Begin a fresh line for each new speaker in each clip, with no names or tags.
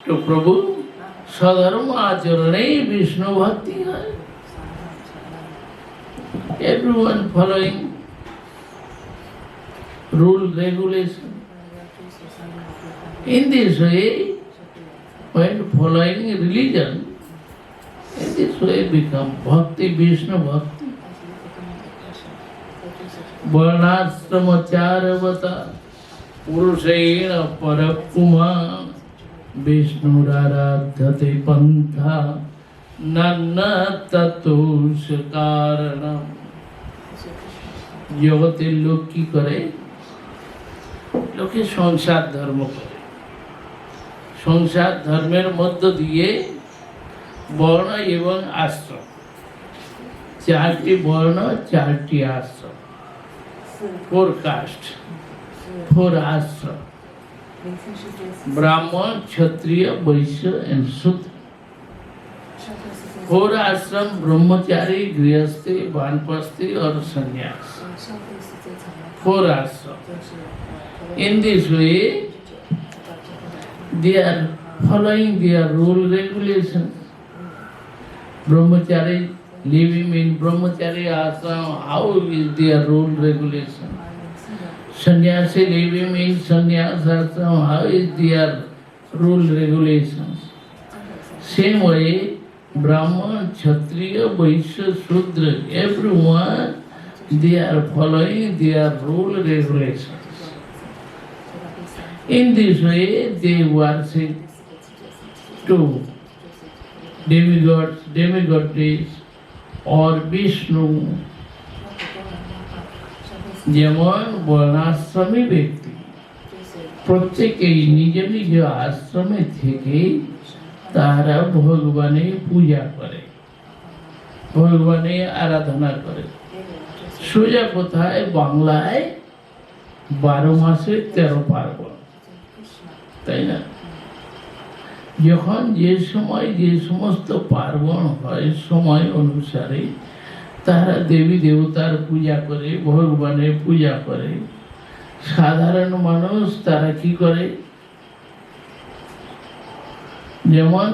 तो प्रभु सधर्म आचरणे विष्णु भक्ति है. Everyone following rule regulation. In this way, when following religion, in this way become bhakti, Vishnu bhakti. Varnashramacharvata purushena parapuma Vishnuradhyate pantha nanna tatusha karanam. জগতের লোক কি করে? লোকে সংসার ধর্ম করে। সংসার ধর্মের মধ্য দিয়ে বর্ণ এবং আশ্রম, চারটি বর্ণ, চারটি আশ্রম, 4 কাস্ট, 4 আশ্রম, ब्राह्मण, क्षत्रिय, वैश्य एंड शूद्र. 4 आश्रम, ब्रह्मचारी, गृहस्थी, वानप्रस्थी और संन्यास. 4 ashram. In this way, they are following their rule regulations. Brahmachari living in brahmachari ashram, how is their rule regulation? Sannyasi living in sannyas ashram, how is their rule regulations? Same way, Brahman, Kshatriya, Vaishya, Shudra, everyone, they are following their rule regulations. In this way, they worship to demigods, demigoddess, or Vishnu. যেমন বর্ণাশ্রমী ব্যক্তি প্রত্যেকেই নিজ নিজ আশ্রমে থেকে তারা ভগবানের পূজা করে, ভগবানের আরাধনা করে। সোজা কোথায়? বাংলায় 12 মাসে 13 পার্বণ, তাই না? যখন যে সময় যে সমস্ত পার্বণ হয় সময় অনুসারে তারা দেবী দেবতার পূজা করে, ভগবানের পূজা করে। সাধারণ মানুষ তারা কি করে? যেমন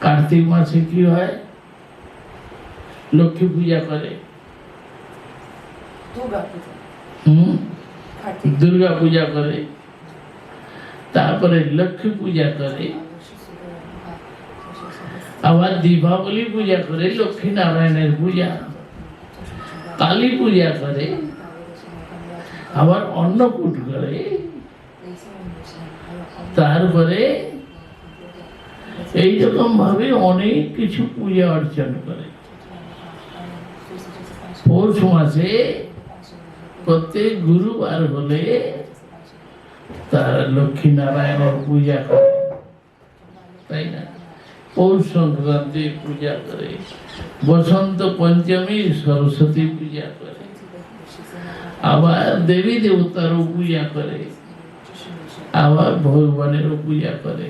কার্তিক মাসে কি হয়? লক্ষ্মী পূজা করে, দুর্গা পূজা করে, তারপরে লক্ষ্মী পূজা করে, আবার দীপাবলি পূজা করে, লক্ষ্মী নারায়ণের পূজা, কালী পূজা করে, আবার অন্নকূট করে, তারপরে এইরকম ভাবে অনেক কিছু পূজা অর্চন করে। পৌষ মাসে প্রত্যেক গুরুবার হলে তারা লক্ষ্মী নারায়ণের পূজা করে, তাই না? পৌষ সংক্রান্তি পূজা করে, বসন্ত পঞ্চমী সরস্বতী পূজা করে, আবার দেবী দেবতারও পূজা করে, আবার ভগবানেরও পূজা করে।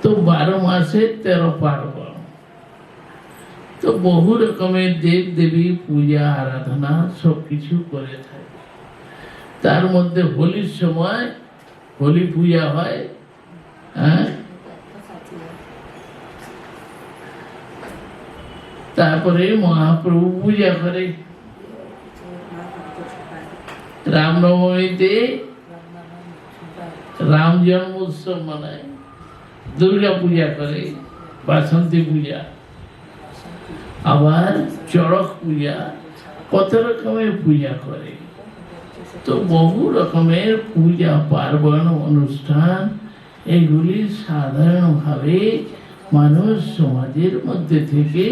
তো 12 মাসে 13 পার্বণ। তো বহু রকমের দেব দেবী পূজা আরাধনা সবকিছু করে থাকে। তার মধ্যে হোলির সময় হোলি পূজা হয়, তারপরে মহাপ্রভু পূজা করে। রামনবমীতে রাম জন্ম উৎসব মানায়, দুর্গা পূজা করে, বাসন্তী পূজা, আবার চড়ক পূজা, কত রকমের পূজা করে। তো বহু রকমের পূজা পার্বণ অনুষ্ঠান এগুলি সাধারণভাবে মানুষ সমাজের মধ্যে থেকে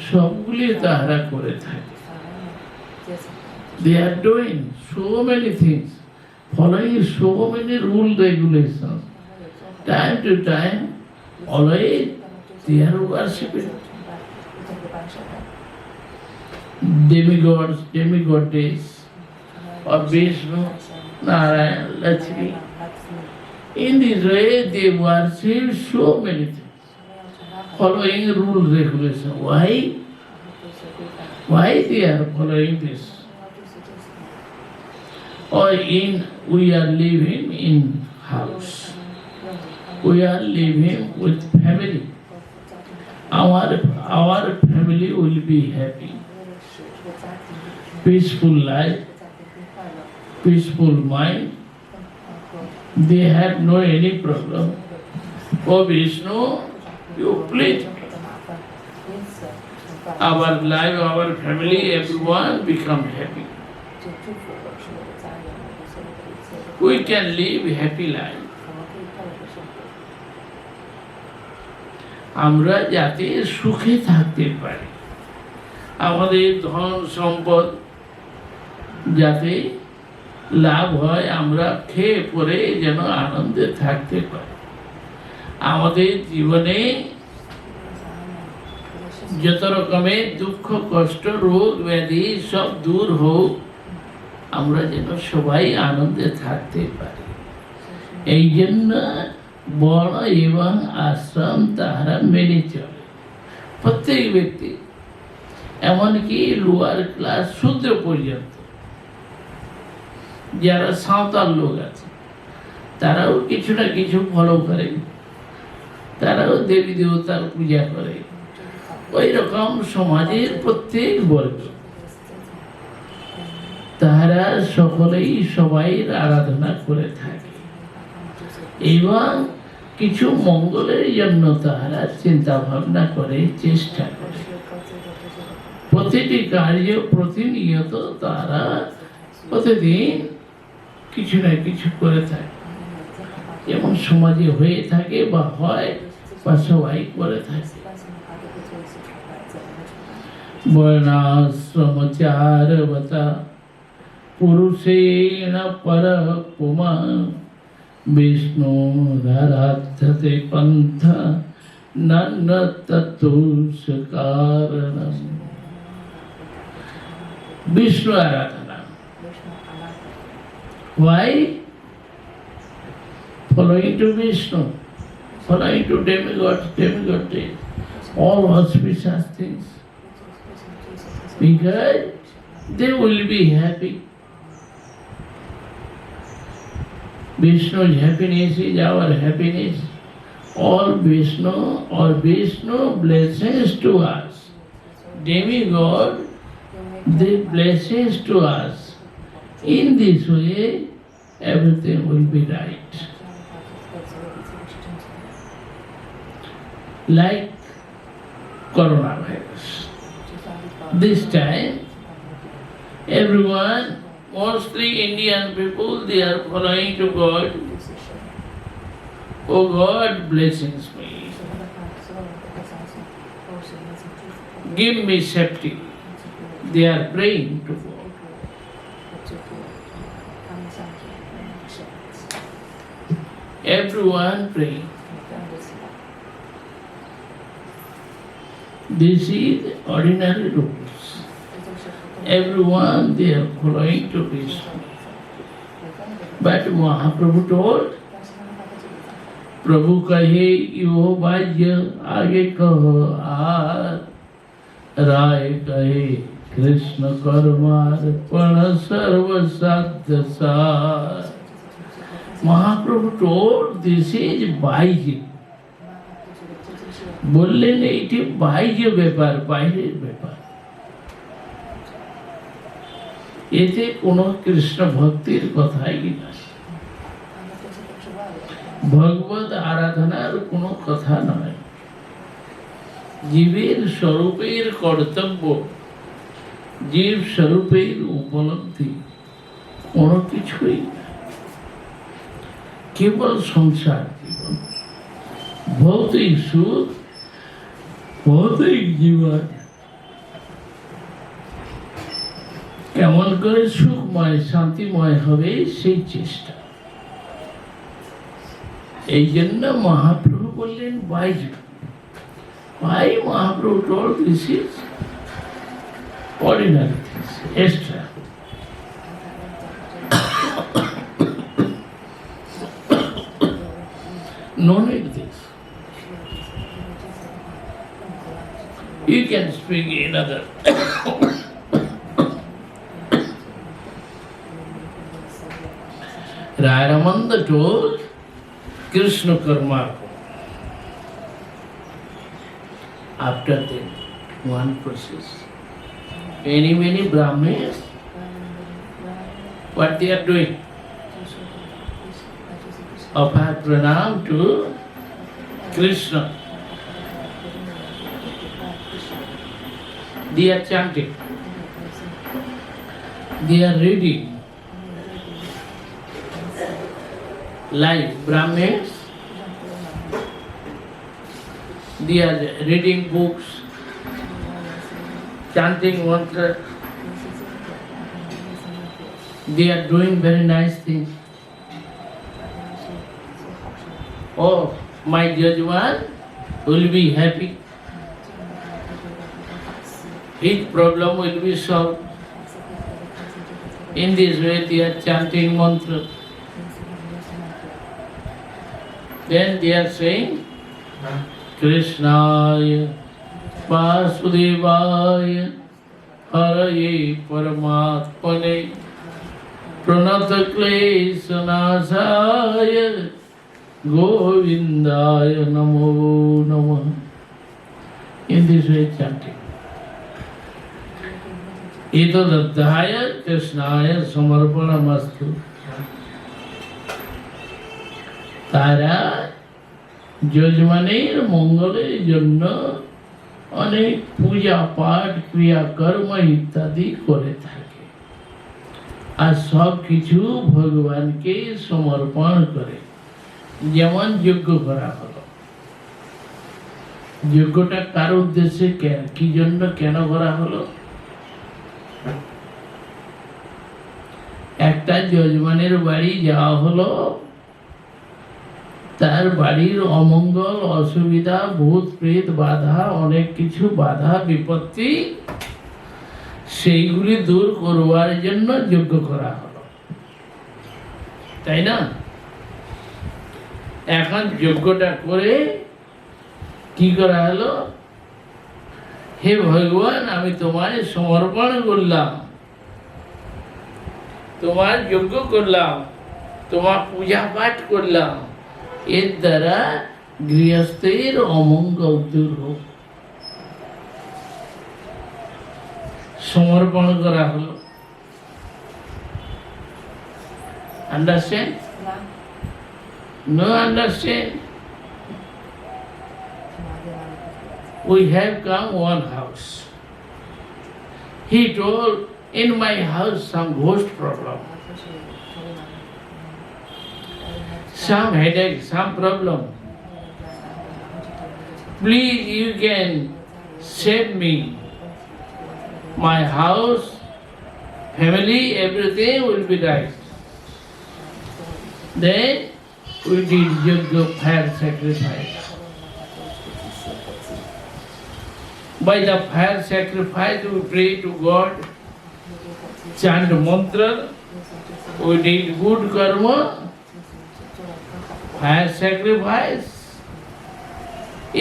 সবগুলি তাহারা করে থাকে। They are doing so many things, following so many rule regulations. Time to time, always they are worshipping demigods, demigoddess, or Vishnu, Narayan, Lakshmi. In this way, they worship so many things, following rule regulation. Why? Why they are following this? or we are living in house. We are living with family. Our family will be happy. Peaceful life, peaceful mind. They have no any problem. Oh Vishnu, you please. Our life, our family, everyone become happy. We can live happy life. আমরা যাতে সুখে থাকতে পারি, আমাদের ধন সম্পদ যাতে লাভ হয়, আমরা খেয়ে পরে যেন আনন্দে থাকতে পারি। আমাদের জীবনে যত রকমের দুঃখ কষ্ট রোগ ব্যাধি সব দূর হোক, আমরা যেন সবাই আনন্দে থাকতে পারি। এই জন্য বর্ণ এবং আশ্রম তাহারা মেনে চলে। প্রত্যেক ব্যক্তি, এমনকি লোয়ার ক্লাস শূদ্র পর্যন্ত যারা সাঁওতাল লোক আছে, তারাও কিছু না কিছু ফলো করে, তারাও দেবী দেবতার পূজা করে। ওই রকম সমাজের প্রত্যেক বর্গ তাহারা সকলেই সবাই আরাধনা করে থাকে এবং কিছু মঙ্গলের জন্য তাহারা চিন্তা ভাবনা করে, চেষ্টা করে। প্রতিটি কার্য প্রতিনিয়ত তারা প্রতিদিন কিছু না কিছু করে থাকে, যেমন সমাজে হয়ে থাকে বা হয় বা সবাই করে থাকে। বর্ণাশ্রমচারবতা পুরুষেণ পরঃ পুমান বিষ্ণুরারাধ্যতে পন্থ ন ততুষ কারণম। বিষ্ণু আরাধনা। Why? Following to Vishnu, following to demigods, all auspicious things. Because they will be happy. Vishnu's happiness is our happiness. All Vishnu blessings to us. Demigod, they blessings to us. In this way, everything will be right. Like coronavirus. This time, everyone, mostly Indian people, they are following to God. Oh God, blessings me. Give me safety. They are praying to God. Everyone praying. This is ordinary rules. Everyone they are following to Vishnu. But Mahaprabhu told, Prabhu kahe yo bhajya aage kaho aar, Rai kahe Krishna karmar pana sarva sadhya sar. Mahaprabhu told, this is bhajya. বললেন এইটি বাহ্য ব্যাপার, বাইরের ব্যাপার। এতে কোনো কৃষ্ণ ভক্তির কথাই নাই, ভগবত আরাধনার কোনো কথা নয়। জীবের স্বরূপের কর্তব্য, জীব স্বরূপের উপলব্ধি কোনো কিছুই না, কেবল সংসার জীবন, ভৌতিক সুখ, ভৌতিক জীবন। কেমন করে সুখময় শান্তিময় হবে সেই চেষ্টা। এই জন্য মহাপ্রভু বললেন বাইজ। Why Mahaprabhu told this is ordinary things, extra. No need this. You can speak in other Rai Ramananda told Krishna Karma. After that, one process. Many Brahmins, what they are doing? Offer pranam to Krishna. They are chanting. They are reading. Like Brahmins, they are reading books, chanting mantra. They are doing very nice things. Oh, my judgment will be happy. His problem will be solved. In this way they are chanting mantra. Then they are saying, Krishnaya Vasudevaya Haraye Paramatmane Pranata Kleshanasaya Govindaya Namo Namah. In this way chanting. Etadadhyaya Krishnaya Samarpanamastu. তারা যজমানের মঙ্গলের জন্য অনেক পূজা পাঠ ক্রিয়াকর্ম ইত্যাদি করে থাকে আর সব কিছু ভগবানকে সমর্পণ করে। যেমন যজ্ঞ করা হলো, যজ্ঞটা কার উদ্দেশ্যে, কি জন্য, কেন করা হলো? একটা যজমানের বাড়ি যাওয়া হলো, তার বাড়ির অমঙ্গল, অসুবিধা, ভূত প্রেত বাধা, অনেক কিছু বাধা বিপত্তি, সেইগুলি দূর করবার জন্য যজ্ঞ করা হলো, তাই না? এখন যজ্ঞটা করে কি করা হলো? হে ভগবান, আমি তোমায় সমর্পণ করলাম, তোমার যজ্ঞ করলাম, তোমার পূজা পাঠ করলাম, এর দ্বারা গৃহস্থের অমঙ্গল দূর হোক, সমর্পণ করা হলো। Understand? No understand? We have come one house. He told, in my house some ghost problem, some headache, some problem. Please, you can save me. My house, family, everything will be right. Then we did yajna, fire sacrifice. By the fire sacrifice, we pray to God, chant mantra, we did good karma, fire sacrifice.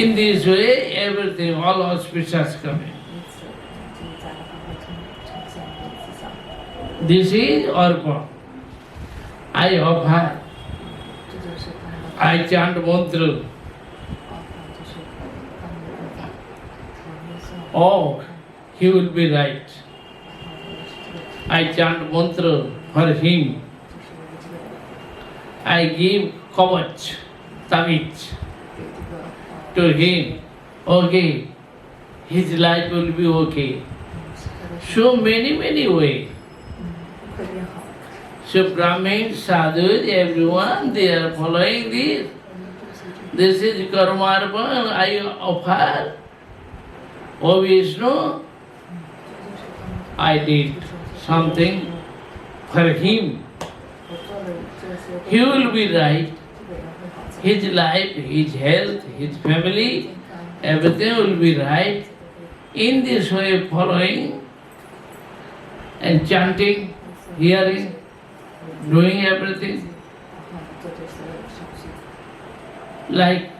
In this way, everything, all auspicious coming. This is Arpa. I offer, I chant mantra. Oh, he will be right. I chant mantra for him. I give kavach, tamich to him. Okay, his life will be okay. So many ways. So Brahmins, sadhus, everyone, they are following this. This is karmarpa. I offer. Oh Vishnu, I did something for him. He will be right. His life, his health, his family, everything will be right. In this way, following and chanting, hearing, doing everything. Like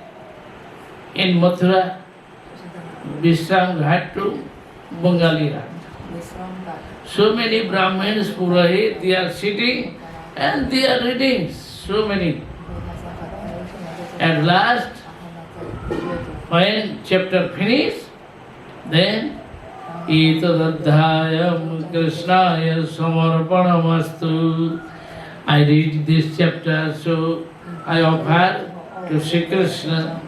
in Mathura, Vishram Ghat to Bengali Ghat. So many Brahmins, Purohit, they are sitting And they are reading so many. At last, when chapter finished, then Etadadhyayam Krishnaya Samarpanamastu. I read this chapter, so I offer to Sri Krishna.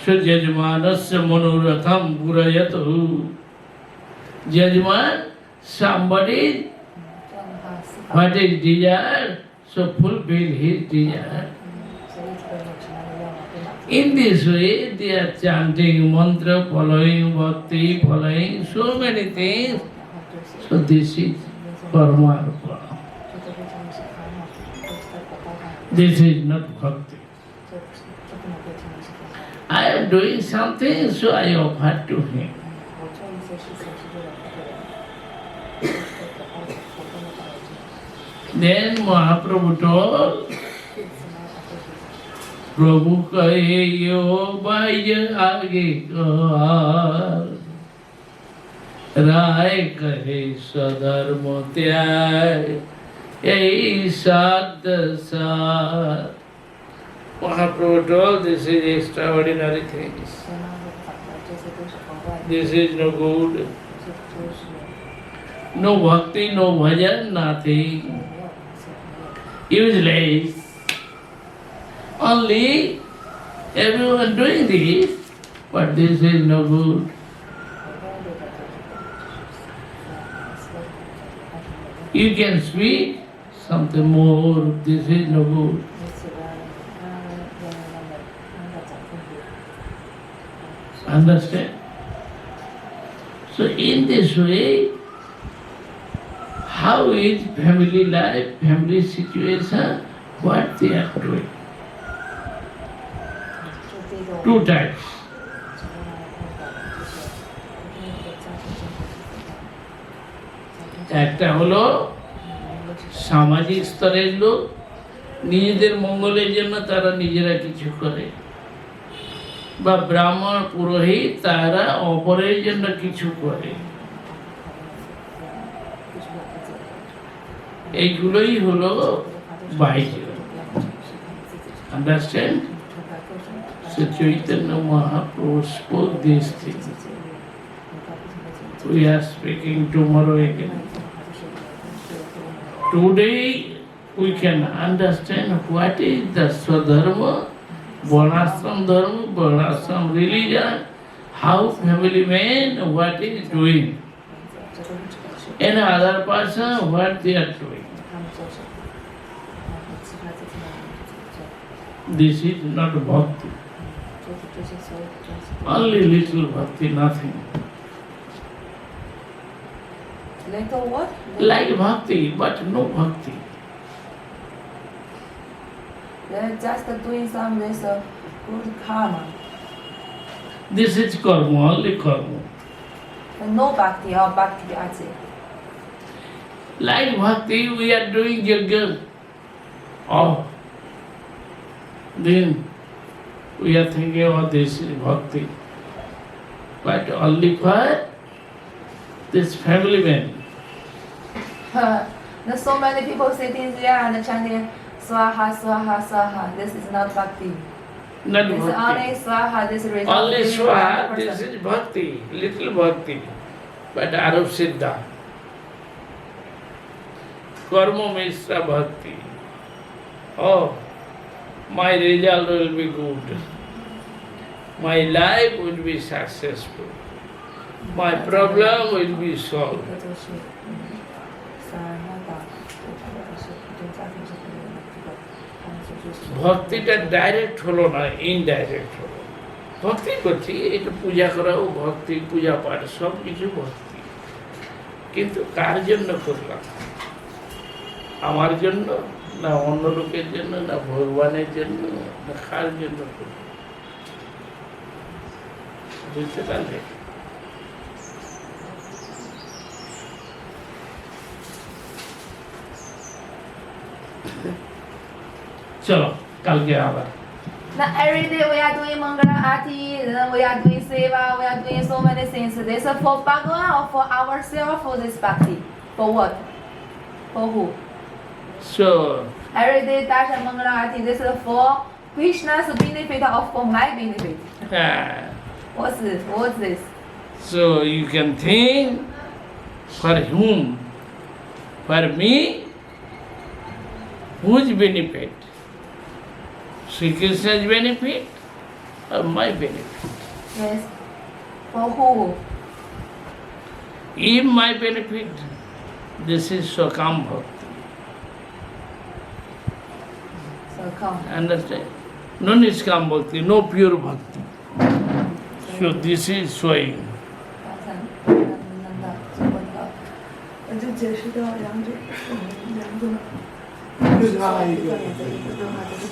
Sujajmanasya Manuratham Purayatu. Judgment, somebody, what is desire, so fulfill his desire. In this way, they are chanting mantra, following bhakti, following so many things. So this is karma. This is not bhakti. I am doing something, so I offer to him. Then Mahaprabhu told, Prabhu kahe yo bhai aage kar, Rai kahe sadharma tyag, ei sadhasar. Mahaprabhu told, this is extraordinary things. This is no good. No bhakti, no bhajan, nothing. Useless. Only everyone doing this, but this is no good. You can speak something more, this is no good. Understand? So in this way, how is family life, family situation, what they are doing? Two types. একটা হলো সামাজিক স্তরের লোক, নিজেদের মঙ্গলের জন্য তারা নিজেরা কিছু করে, বা ব্রাহ্মণ পুরোহিত তারা অপরের জন্য কিছু করে। এইগুলোই হলো বাহ্য। Understand? So Chaitanya Mahaprabhu spoke these things. We are speaking tomorrow again. Today we can understand what is the Swadharma, Varnashram Dharma, Varnashram religion, how family man, what is doing, and other person, what they are doing. This is not bhakti. Only little bhakti, nothing.
Little what?
Like bhakti, but no bhakti.
They're just doing some with good karma.
This is karma, only karma.
And no bhakti or bhakti ati.
Like bhakti, we are doing yajna. Oh, then we are thinking, oh, this is bhakti. But only for this family man.
There's so many people sitting there and chanting Swaha, Swaha, Swaha. This is not bhakti.
Not
This is
bhakti.
only Swaha, this is result.
Only swaha, this is bhakti, little bhakti. But Arup Siddha. Karma Mishra Bhakti. Oh, my result will be good. My life will be successful. My problem will be solved. ভক্তিটা direct হলো না, indirect হলো। ভক্তি করছি, এটা পূজা করাও ভক্তি, পূজা পাঠ সব কিছু ভক্তি, কিন্তু কার জন্য করলাম? আমার জন্য, না অন্য লোকের জন্য, না ভগবানের জন্য, না কার জন্য করলাম? বুঝতে পারলে? চলো কালকে আবার।
Now every day we are doing Mangala Aarti, then we are doing Seva, we are doing so many things. This is for Bhagavan or for ourselves, for this bhakti? For what? For who?
So,
Every day darshan mangala arati. This is for Krishna's benefit or for my benefit. What's this?
so you can think for whom? For me? Whose benefit? Sri Krishna's benefit or my benefit?
Yes. For who?
If my benefit, this is Swakam Bhakti.
So come.
Understand? No Niskam Bhakti, no pure Bhakti. So this is showing.
就解释掉两种，
就差一个。
这个话就是